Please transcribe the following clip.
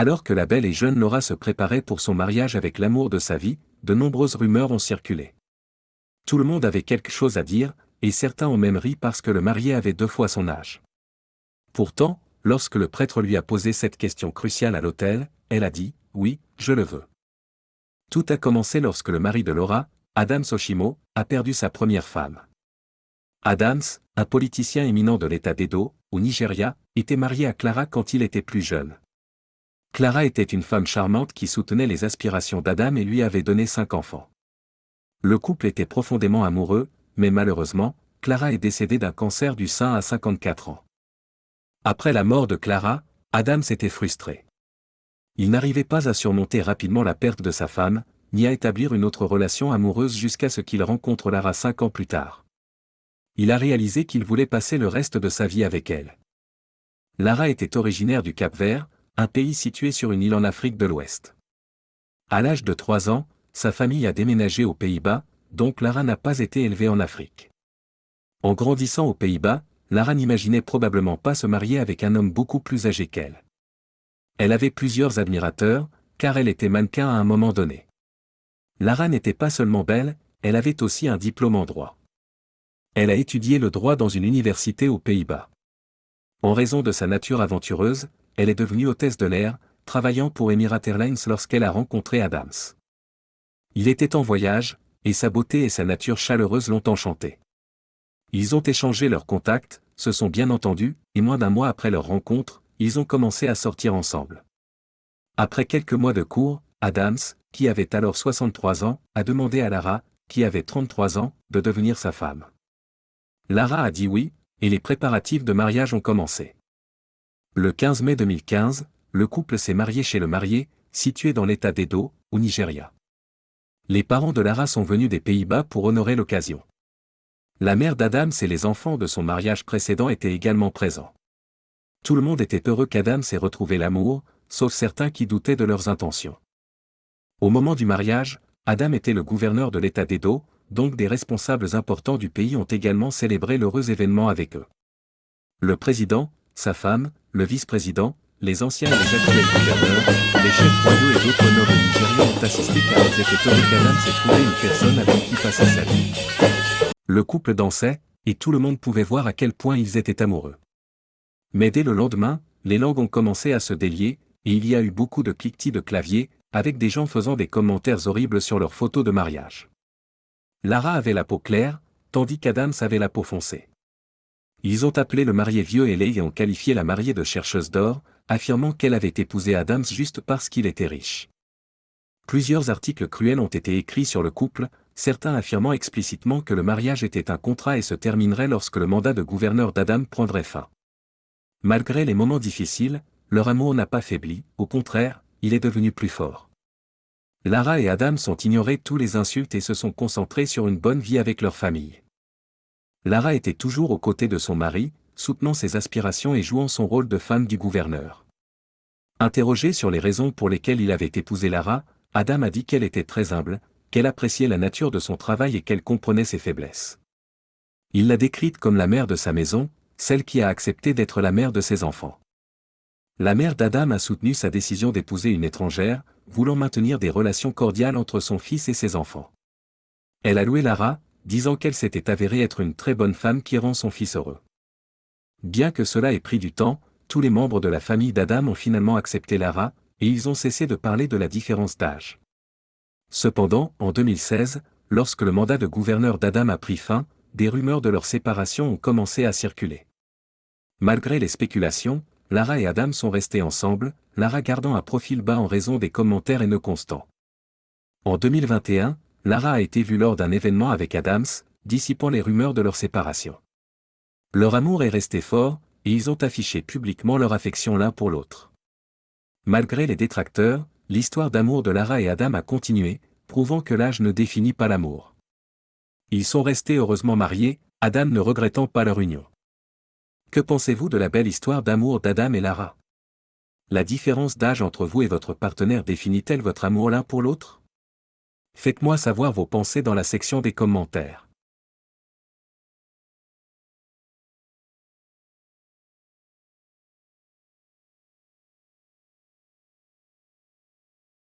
Alors que la belle et jeune Laura se préparait pour son mariage avec l'amour de sa vie, de nombreuses rumeurs ont circulé. Tout le monde avait quelque chose à dire, et certains ont même ri parce que le marié avait 2 fois son âge. Pourtant, lorsque le prêtre lui a posé cette question cruciale à l'autel, elle a dit « Oui, je le veux ». Tout a commencé lorsque le mari de Laura, Adams Oshimo, a perdu sa première femme. Adams, un politicien éminent de l'État d'Edo, au Nigeria, était marié à Clara quand il était plus jeune. Clara était une femme charmante qui soutenait les aspirations d'Adam et lui avait donné 5 enfants. Le couple était profondément amoureux, mais malheureusement, Clara est décédée d'un cancer du sein à 54 ans. Après la mort de Clara, Adam s'était frustré. Il n'arrivait pas à surmonter rapidement la perte de sa femme, ni à établir une autre relation amoureuse jusqu'à ce qu'il rencontre Lara 5 ans plus tard. Il a réalisé qu'il voulait passer le reste de sa vie avec elle. Lara était originaire du Cap-Vert, un pays situé sur une île en Afrique de l'Ouest. À l'âge de 3 ans, sa famille a déménagé aux Pays-Bas, donc Lara n'a pas été élevée en Afrique. En grandissant aux Pays-Bas, Lara n'imaginait probablement pas se marier avec un homme beaucoup plus âgé qu'elle. Elle avait plusieurs admirateurs, car elle était mannequin à un moment donné. Lara n'était pas seulement belle, elle avait aussi un diplôme en droit. Elle a étudié le droit dans une université aux Pays-Bas. En raison de sa nature aventureuse, elle est devenue hôtesse de l'air, travaillant pour Emirates Airlines lorsqu'elle a rencontré Adams. Il était en voyage, et sa beauté et sa nature chaleureuse l'ont enchanté. Ils ont échangé leurs contacts, se sont bien entendus, et moins d'1 mois après leur rencontre, ils ont commencé à sortir ensemble. Après quelques mois de cours, Adams, qui avait alors 63 ans, a demandé à Lara, qui avait 33 ans, de devenir sa femme. Lara a dit oui, et les préparatifs de mariage ont commencé. Le 15 mai 2015, le couple s'est marié chez le marié, situé dans l'État d'Edo, au Nigeria. Les parents de Lara sont venus des Pays-Bas pour honorer l'occasion. La mère d'Adams et les enfants de son mariage précédent étaient également présents. Tout le monde était heureux qu'Adams ait retrouvé l'amour, sauf certains qui doutaient de leurs intentions. Au moment du mariage, Adam était le gouverneur de l'État d'Edo, donc des responsables importants du pays ont également célébré l'heureux événement avec eux. Le président, sa femme, le vice-président, les anciens et les actuels gouverneurs, les chefs royaux et d'autres nobles nigérians ont assisté car ils étaient heureux qu'Adams ait trouvé une personne avec qui passer sa vie. Le couple dansait, et tout le monde pouvait voir à quel point ils étaient amoureux. Mais dès le lendemain, les langues ont commencé à se délier, et il y a eu beaucoup de cliquetis de clavier, avec des gens faisant des commentaires horribles sur leurs photos de mariage. Lara avait la peau claire, tandis qu'Adams avait la peau foncée. Ils ont appelé le marié vieux et laid et ont qualifié la mariée de chercheuse d'or, affirmant qu'elle avait épousé Adams juste parce qu'il était riche. Plusieurs articles cruels ont été écrits sur le couple, certains affirmant explicitement que le mariage était un contrat et se terminerait lorsque le mandat de gouverneur d'Adam prendrait fin. Malgré les moments difficiles, leur amour n'a pas faibli, au contraire, il est devenu plus fort. Lara et Adam ont ignoré tous les insultes et se sont concentrés sur une bonne vie avec leur famille. Lara était toujours aux côtés de son mari, soutenant ses aspirations et jouant son rôle de femme du gouverneur. Interrogé sur les raisons pour lesquelles il avait épousé Lara, Adam a dit qu'elle était très humble, qu'elle appréciait la nature de son travail et qu'elle comprenait ses faiblesses. Il l'a décrite comme la mère de sa maison, celle qui a accepté d'être la mère de ses enfants. La mère d'Adam a soutenu sa décision d'épouser une étrangère, voulant maintenir des relations cordiales entre son fils et ses enfants. Elle a loué Lara, disant qu'elle s'était avérée être une très bonne femme qui rend son fils heureux. Bien que cela ait pris du temps, tous les membres de la famille d'Adam ont finalement accepté Lara, et ils ont cessé de parler de la différence d'âge. Cependant, en 2016, lorsque le mandat de gouverneur d'Adam a pris fin, des rumeurs de leur séparation ont commencé à circuler. Malgré les spéculations, Lara et Adam sont restés ensemble, Lara gardant un profil bas en raison des commentaires haineux constants. En 2021, Lara a été vue lors d'un événement avec Adams, dissipant les rumeurs de leur séparation. Leur amour est resté fort, et ils ont affiché publiquement leur affection l'un pour l'autre. Malgré les détracteurs, l'histoire d'amour de Lara et Adam a continué, prouvant que l'âge ne définit pas l'amour. Ils sont restés heureusement mariés, Adam ne regrettant pas leur union. Que pensez-vous de la belle histoire d'amour d'Adam et Lara? La différence d'âge entre vous et votre partenaire définit-elle votre amour l'un pour l'autre? Faites-moi savoir vos pensées dans la section des commentaires.